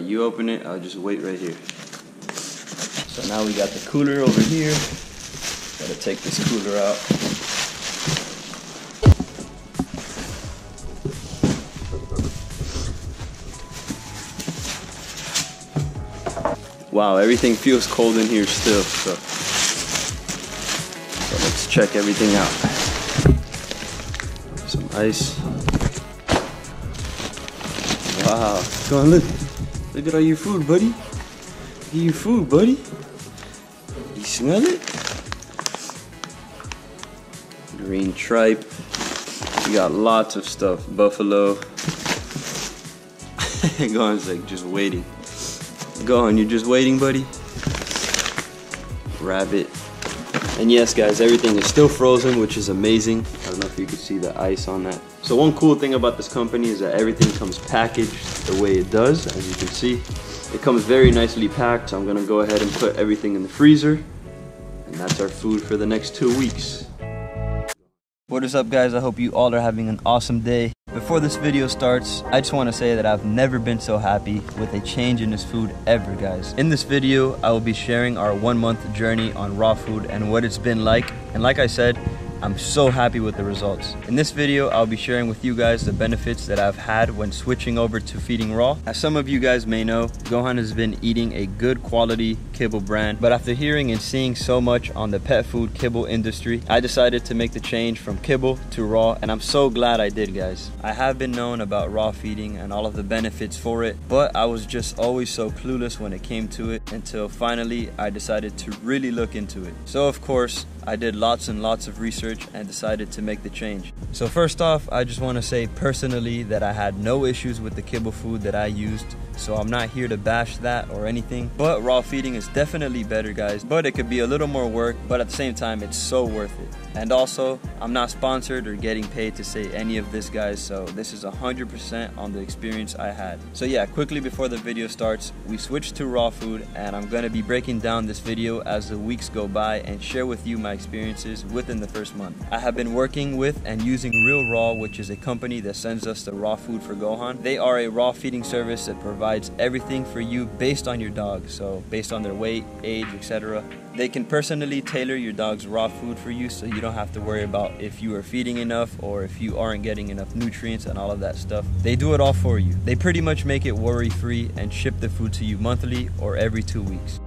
you open it, I'll just wait right here. So now we got the cooler over here. Gotta take this cooler out. Wow, everything feels cold in here still, so let's check everything out. Some ice. Wow, go on, look at all your food, buddy. Look at your food, buddy. You smell it? Green tripe. We got lots of stuff. Buffalo. Gohan's like just waiting. Gohan, you're just waiting, buddy. Rabbit. And yes, guys, everything is still frozen, which is amazing. I don't know if you can see the ice on that. So one cool thing about this company is that everything comes packaged the way it does. As you can see, it comes very nicely packed. So I'm gonna go ahead and put everything in the freezer. And that's our food for the next 2 weeks. What is up, guys? I hope you all are having an awesome day. Before this video starts, I just want to say that I've never been so happy with a change in this food ever, guys. In this video, I will be sharing our 1-month journey on raw food and what it's been like. And like I said, I'm so happy with the results. In this video, I'll be sharing with you guys the benefits that I've had when switching over to feeding raw. As some of you guys may know, Gohan has been eating a good quality kibble brand, but after hearing and seeing so much on the pet food kibble industry, I decided to make the change from kibble to raw, and I'm so glad I did, guys. I have been known about raw feeding and all of the benefits for it, but I was just always so clueless when it came to it until finally I decided to really look into it. So of course, I did lots and lots of research and decided to make the change. So first off, I just want to say personally that I had no issues with the kibble food that I used. So I'm not here to bash that or anything, but raw feeding is definitely better, guys. But it could be a little more work, but at the same time, it's so worth it. And also, I'm not sponsored or getting paid to say any of this, guys, so this is 100% on the experience I had. So yeah, quickly before the video starts, we switched to raw food, and I'm gonna be breaking down this video as the weeks go by and share with you my experiences within the first month. I have been working with and using Real Raw, which is a company that sends us the raw food for Gohan. They are a raw feeding service that provides everything for you based on your dog, so based on their weight, age, etc. They can personally tailor your dog's raw food for you, so you don't have to worry about if you are feeding enough or if you aren't getting enough nutrients and all of that stuff. They do it all for you. They pretty much make it worry-free and ship the food to you monthly or every 2 weeks.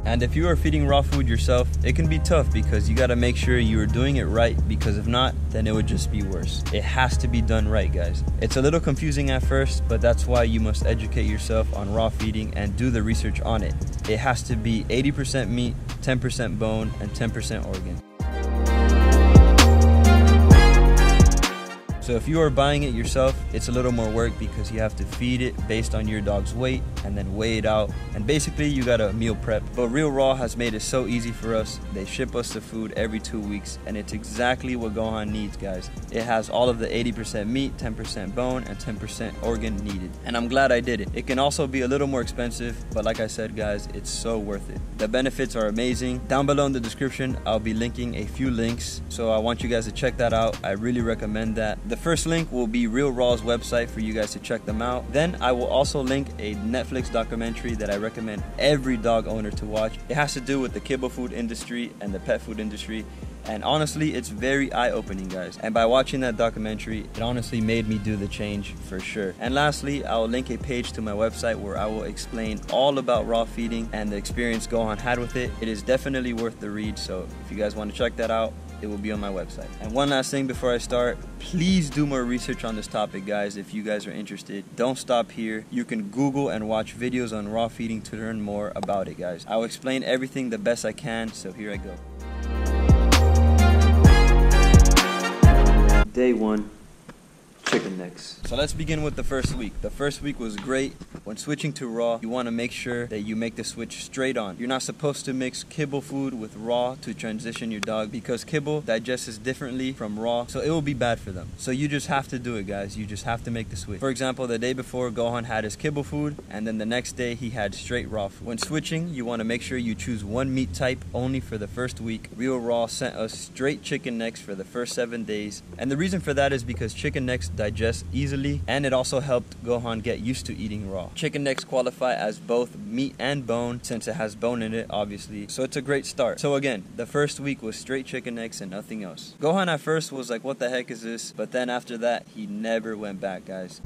And if you are feeding raw food yourself, it can be tough because you gotta make sure you are doing it right, because if not, then it would just be worse. It has to be done right, guys. It's a little confusing at first, but that's why you must educate yourself on raw feeding and do the research on it. It has to be 80% meat, 10% bone, and 10% organ. So if you are buying it yourself, it's a little more work because you have to feed it based on your dog's weight and then weigh it out. And basically you gotta meal prep. But Real Raw has made it so easy for us. They ship us the food every 2 weeks, and it's exactly what Gohan needs, guys. It has all of the 80% meat, 10% bone, and 10% organ needed. And I'm glad I did it. It can also be a little more expensive, but like I said, guys, it's so worth it. The benefits are amazing. Down below in the description, I'll be linking a few links, so I want you guys to check that out. I really recommend that. The first link will be Real Raw's website for you guys to check them out. Then I will also link a Netflix documentary that I recommend every dog owner to watch. It has to do with the kibble food industry and the pet food industry. And honestly, it's very eye-opening, guys. And by watching that documentary, it honestly made me do the change for sure. And lastly, I will link a page to my website where I will explain all about raw feeding and the experience Gohan had with it. It is definitely worth the read, so if you guys want to check that out, it will be on my website. And one last thing before I start, please do more research on this topic, guys. If you guys are interested, don't stop here. You can Google and watch videos on raw feeding to learn more about it, guys. I will explain everything the best I can, so here I go. Day 1, chicken necks. So let's begin with the first week. The first week was great. When switching to raw, you want to make sure that you make the switch straight on. You're not supposed to mix kibble food with raw to transition your dog, because kibble digests differently from raw, so it will be bad for them. So you just have to do it, guys. You just have to make the switch. For example, the day before, Gohan had his kibble food, and then the next day he had straight raw food. When switching, you want to make sure you choose one meat type only for the first week. Real Raw sent us straight chicken necks for the first 7 days, and the reason for that is because chicken necks digest easily, and it also helped Gohan get used to eating raw. Chicken necks qualify as both meat and bone since it has bone in it, obviously, so it's a great start. So again, the first week was straight chicken necks and nothing else. Gohan at first was like, what the heck is this? But then after that, he never went back, guys.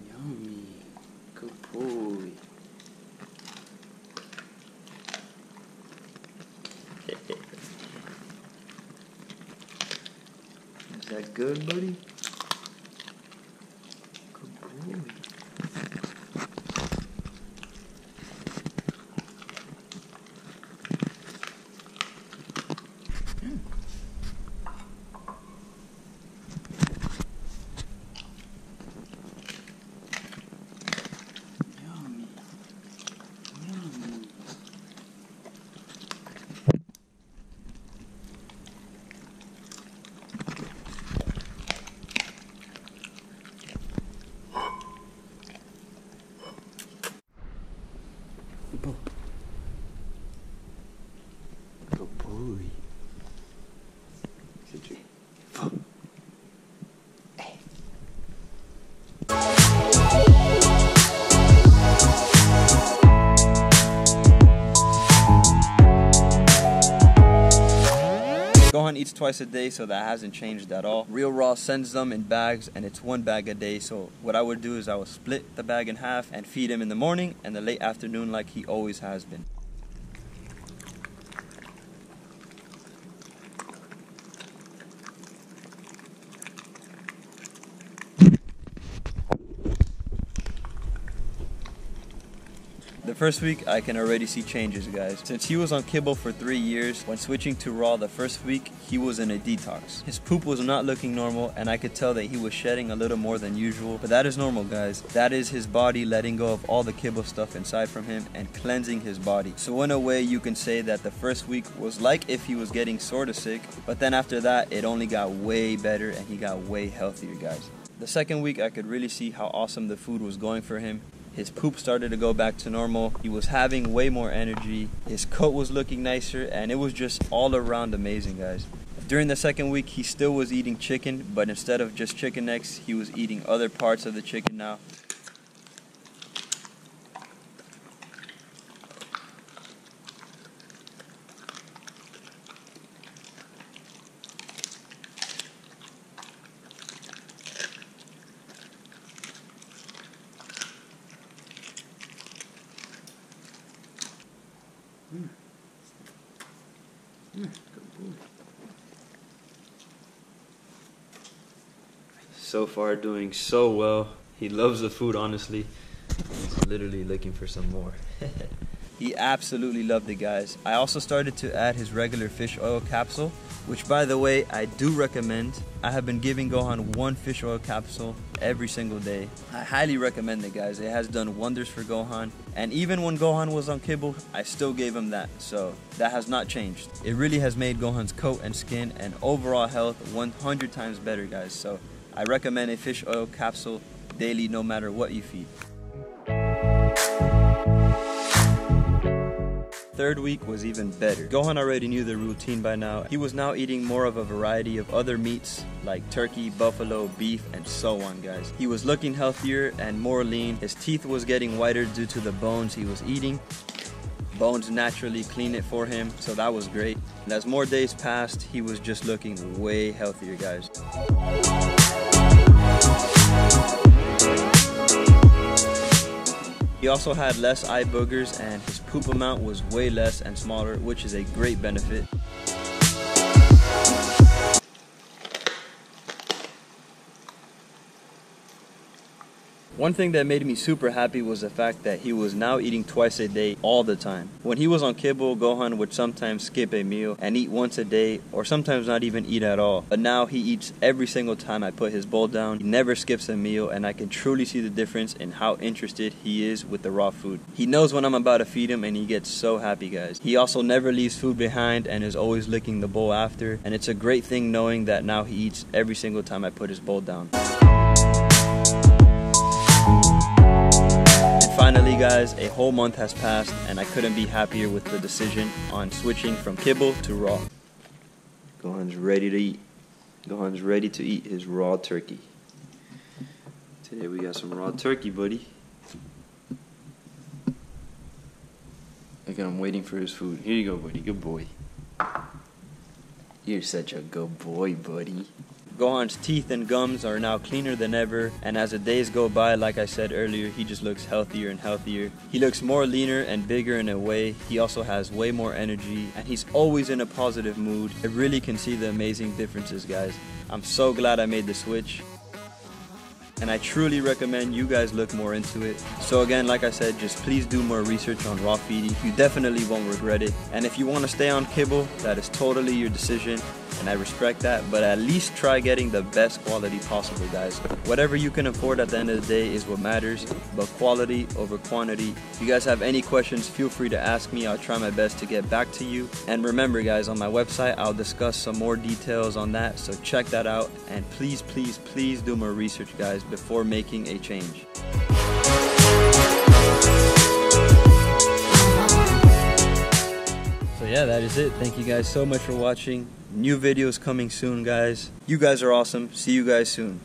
Yummy. Good boy. Is that good, buddy? Good boy. Good boy. Gohan eats twice a day, so that hasn't changed at all. Real Raw sends them in bags, and it's 1 bag a day. So what I would do is I would split the bag in half and feed him in the morning and the late afternoon like he always has been. The first week, I can already see changes, guys. Since he was on kibble for 3 years, when switching to raw the first week, he was in a detox. His poop was not looking normal, and I could tell that he was shedding a little more than usual. But that is normal, guys. That is his body letting go of all the kibble stuff inside from him and cleansing his body. So in a way, you can say that the first week was like if he was getting sort of sick, but then after that, it only got way better and he got way healthier, guys. The second week, I could really see how awesome the food was going for him. His poop started to go back to normal. He was having way more energy. His coat was looking nicer, and it was just all around amazing, guys. During the second week, he still was eating chicken, but instead of just chicken necks, he was eating other parts of the chicken now. Good boy. So far doing so well. He loves the food, honestly. He's literally looking for some more. He absolutely loved it, guys. I also started to add his regular fish oil capsule, which, by the way, I do recommend. I have been giving Gohan 1 fish oil capsule every single day. I highly recommend it, guys. It has done wonders for Gohan. And even when Gohan was on kibble, I still gave him that. So that has not changed. It really has made Gohan's coat and skin and overall health 100 times better, guys. So I recommend a fish oil capsule daily, no matter what you feed. Third week was even better. Gohan already knew the routine by now. He was now eating more of a variety of other meats like turkey, buffalo, beef, and so on, guys. He was looking healthier and more lean. His teeth was getting whiter due to the bones he was eating. Bones naturally clean it for him, so that was great. And as more days passed, he was just looking way healthier, guys. He also had less eye boogers, and his poop amount was way less and smaller, which is a great benefit. One thing that made me super happy was the fact that he was now eating twice a day all the time. When he was on kibble, Gohan would sometimes skip a meal and eat once a day, or sometimes not even eat at all. But now he eats every single time I put his bowl down. He never skips a meal, and I can truly see the difference in how interested he is with the raw food. He knows when I'm about to feed him, and he gets so happy, guys. He also never leaves food behind and is always licking the bowl after, and it's a great thing knowing that now he eats every single time I put his bowl down. Finally guys, a whole month has passed and I couldn't be happier with the decision on switching from kibble to raw. Gohan's ready to eat. Gohan's ready to eat his raw turkey. Today we got some raw turkey, buddy. Look at him waiting for his food. Here you go, buddy. Good boy. You're such a good boy, buddy. Gohan's teeth and gums are now cleaner than ever, and as the days go by, like I said earlier, he just looks healthier and healthier. He looks more leaner and bigger in a way. He also has way more energy, and he's always in a positive mood. I really can see the amazing differences, guys. I'm so glad I made the switch, and I truly recommend you guys look more into it. So again, like I said, just please do more research on raw feeding. You definitely won't regret it. And if you want to stay on kibble, that is totally your decision, and I respect that, but at least try getting the best quality possible, guys. Whatever you can afford at the end of the day is what matters, but quality over quantity. If you guys have any questions, feel free to ask me. I'll try my best to get back to you. And remember guys, on my website I'll discuss some more details on that, so check that out. And please, please, please do more research, guys, before making a change. So yeah, that is it. Thank you guys so much for watching. New videos coming soon, guys. You guys are awesome. See you guys soon.